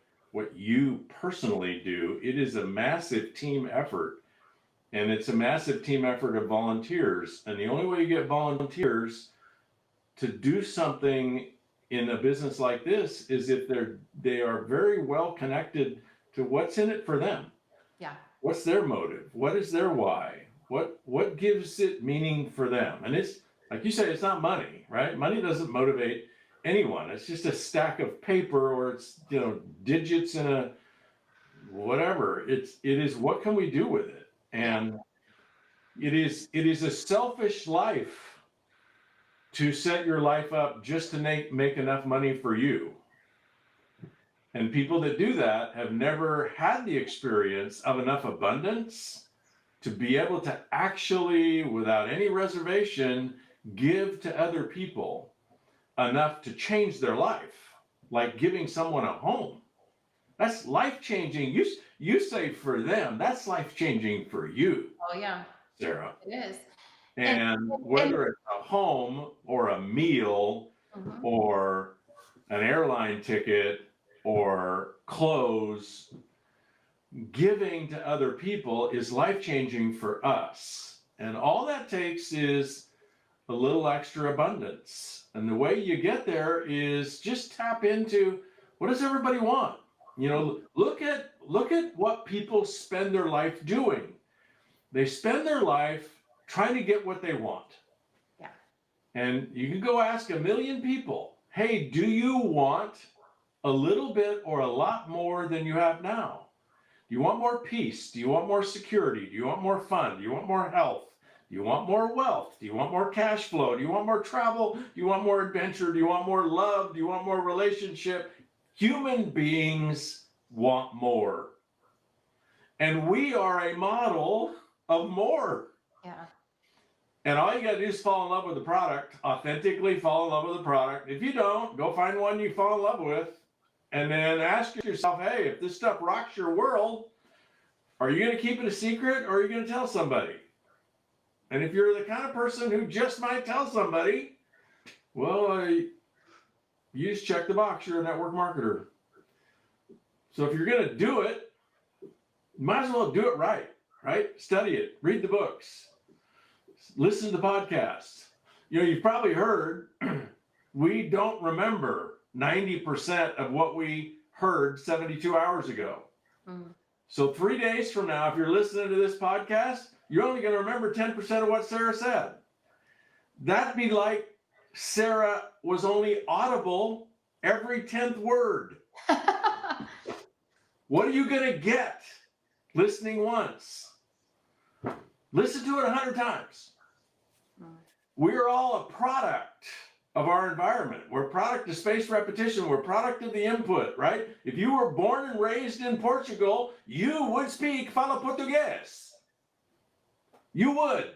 you personally do. It is a massive team effort, and it's a massive team effort of volunteers. And the only way you get volunteers to do something in a business like this is if they are very well connected to what's in it for them. Yeah. What's their motive? What is their why? What gives it meaning for them? And it's like you say, it's not money, right? Money doesn't motivate anyone. It's just a stack of paper, or it's digits in a whatever. It is what can we do with it? And it is a selfish life to set your life up just to make enough money for you. And people that do that have never had the experience of enough abundance to be able to actually, without any reservation, give to other people enough to change their life, like giving someone a home. That's life-changing. You say for them, that's life-changing for you. Oh, yeah. Sarah. It is. And whether it's a home or a meal or an airline ticket or clothes, giving to other people is life-changing for us. And all that takes is a little extra abundance. And the way you get there is just tap into, what does everybody want? Look at what people spend their life doing. They spend their life trying to get what they want. Yeah. And you can go ask a million people, hey, do you want a little bit or a lot more than you have now? Do you want more peace? Do you want more security? Do you want more fun? Do you want more health? Do you want more wealth? Do you want more cash flow? Do you want more travel? Do you want more adventure? Do you want more love? Do you want more relationship? Human beings want more. And we are a model of more. Yeah. And all you got to do is fall in love with the product, authentically fall in love with the product. If you don't, go find one you fall in love with, and then ask yourself, hey, if this stuff rocks your world, Are you going to keep it a secret or are you going to tell somebody? And if you're the kind of person who just might tell somebody, well, you just check the box. You're a network marketer. So if you're going to do it, you might as well do it right? Study it, read the books, listen to the podcasts. You've probably heard we don't remember 90% of what we heard 72 hours ago. Mm. So 3 days from now, if you're listening to this podcast, you're only going to remember 10% of what Sarah said. That'd be like Sarah was only audible every 10th word. What are you going to get listening once? Listen to it 100 times. We're all a product of our environment. We're a product of spaced repetition. We're a product of the input, right? If you were born and raised in Portugal, you would speak fala português. You would.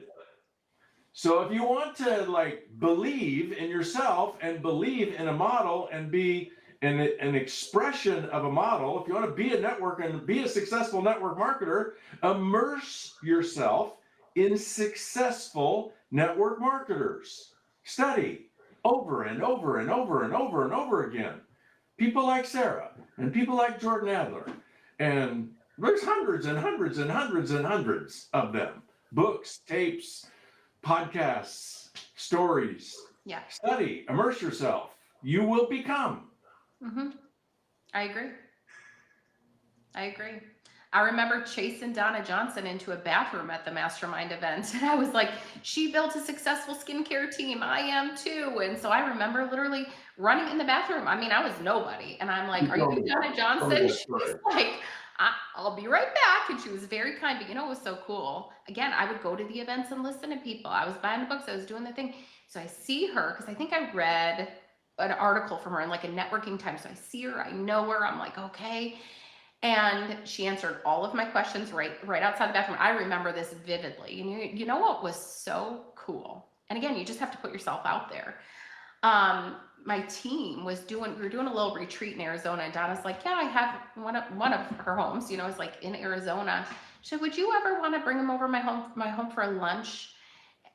So if you want to believe in yourself and believe in a model and be an expression of a model, if you want to be a network and be a successful network marketer, immerse yourself in successful network marketers. Study over and over and over and over and over again. People like Sarah and people like Jordan Adler. And there's hundreds and hundreds and hundreds and hundreds of them. Books, tapes, podcasts, stories. Yeah. Study, immerse yourself. You will become. Mm-hmm. I agree. I remember chasing Donna Johnson into a bathroom at the mastermind event. And I was like, she built a successful skincare team. I am too. And so I remember literally running in the bathroom. I mean, I was nobody. And I'm like, are you Donna Johnson? She's like, I'll be right back. And she was very kind. But it was so cool. Again, I would go to the events and listen to people. I was buying the books. I was doing the thing. So I see her because I think I read an article from her in a networking time. So I see her, I know her. I'm like, okay. And she answered all of my questions right outside the bathroom. I remember this vividly. And you know what was so cool? And again, you just have to put yourself out there. My team we were doing a little retreat in Arizona, and Donna's like, yeah, I have one of her homes, is in Arizona. She said, would you ever want to bring him over my home for a lunch?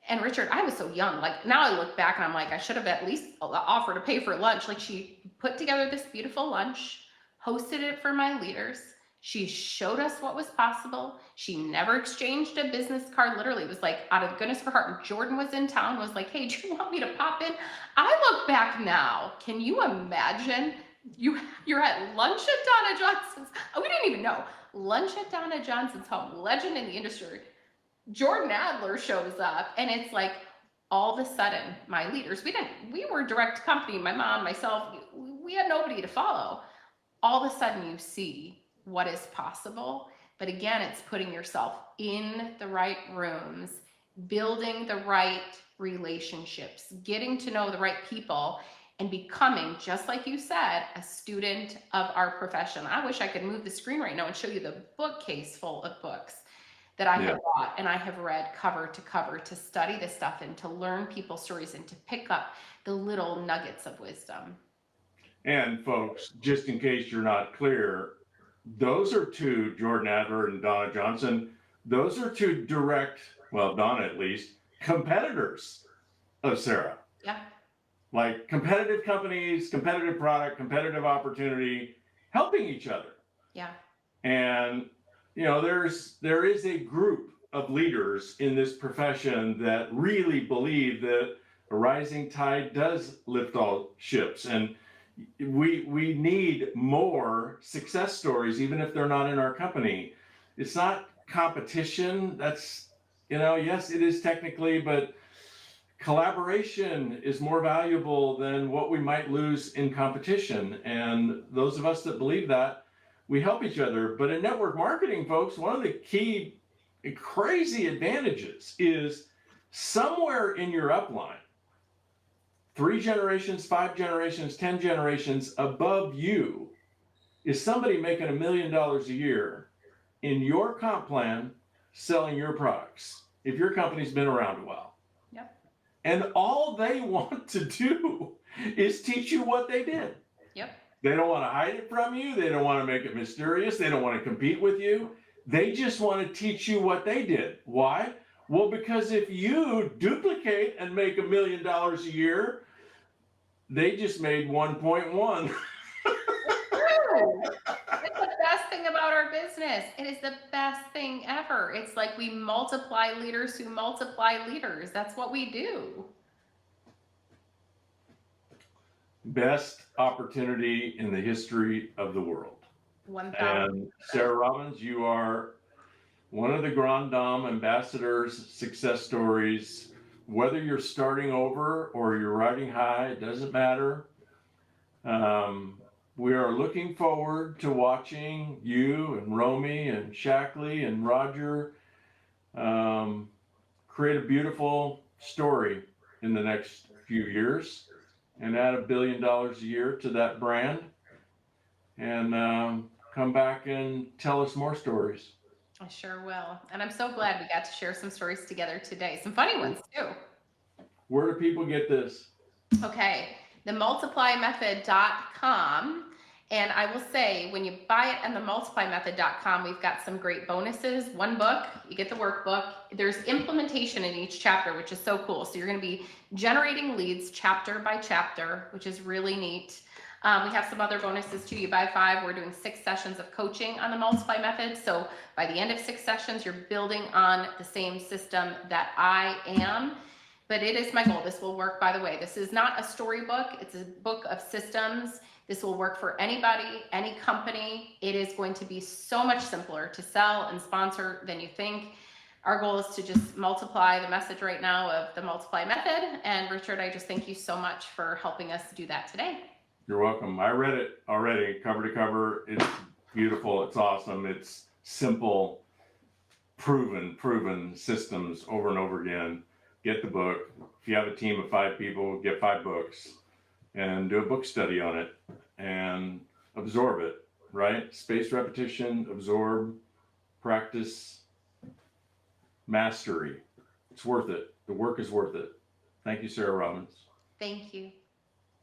And Richard, I was so young. Now I look back and I'm like, I should have at least offered to pay for lunch. She put together this beautiful lunch, hosted it for my leaders. She showed us what was possible. She never exchanged a business card. Literally, it was out of the goodness of her heart. And Jordan was in town, was like, hey, do you want me to pop in? I look back now. Can you imagine? You're at lunch at Donna Johnson's. We didn't even know. Lunch at Donna Johnson's home, legend in the industry. Jordan Adler shows up, and it's all of a sudden, my leaders, we were a direct company, my mom, myself, we had nobody to follow. All of a sudden you see what is possible. But again, it's putting yourself in the right rooms, building the right relationships, getting to know the right people, and becoming, just like you said, a student of our profession. I wish I could move the screen right now and show you the bookcase full of books that I have bought and I have read cover to cover to study this stuff and to learn people's stories and to pick up the little nuggets of wisdom. And folks, just in case you're not clear, those are two, Jordan Adler and Donna Johnson, those are two direct, well, Donna at least, competitors of Sarah. Yeah. Competitive companies, competitive product, competitive opportunity, helping each other. Yeah. And there is a group of leaders in this profession that really believe that a rising tide does lift all ships. And we need more success stories, even if they're not in our company. It's not competition. That's, yes, it is technically, but collaboration is more valuable than what we might lose in competition. And those of us that believe that, we help each other. But in network marketing, folks, one of the key crazy advantages is somewhere in your upline, 3 generations, 5 generations, 10 generations above you is somebody making $1 million a year in your comp plan selling your products if your company's been around a while. Yep. And all they want to do is teach you what they did. Yep. They don't want to hide it from you. They don't want to make it mysterious. They don't want to compete with you. They just want to teach you what they did. Why? Well, because if you duplicate and make $1 million a year, they just made 1.1. True. It's the best thing about our business. It is the best thing ever. It's like we multiply leaders who multiply leaders. That's what we do. Best opportunity in the history of the world. 1,000. And Sarah Robbins, you are one of the Grand Dame ambassadors, success stories. Whether you're starting over or you're riding high, it doesn't matter. We are looking forward to watching you and Romy and Shaklee and Roger create a beautiful story in the next few years and add $1 billion a year to that brand, and come back and tell us more stories. I sure will. And I'm so glad we got to share some stories together today. Some funny ones too. Where do people get this? Okay, themultiplymethod.com. And I will say, when you buy it on themultiplymethod.com, we've got some great bonuses. One book, you get the workbook. There's implementation in each chapter, which is so cool. So you're going to be generating leads chapter by chapter, which is really neat. We have some other bonuses too. You buy 5, we're doing 6 sessions of coaching on the Multiply Method. So by the end of 6 sessions, you're building on the same system that I am. But it is my goal. This will work, by the way. This is not a storybook. It's a book of systems. This will work for anybody, any company. It is going to be so much simpler to sell and sponsor than you think. Our goal is to just multiply the message right now of the Multiply Method. And Richard, I just thank you so much for helping us do that today. You're welcome. I read it already, cover to cover. It's beautiful. It's awesome. It's simple, proven systems over and over again. Get the book. If you have a team of 5 people, get 5 books and do a book study on it and absorb it, right? Spaced repetition, absorb, practice, mastery. It's worth it. The work is worth it. Thank you, Sarah Robbins. Thank you.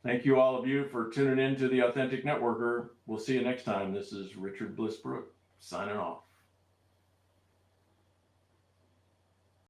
Thank you, all of you, for tuning in to The Authentic Networker. We'll see you next time. This is Richard Bliss Brooke signing off.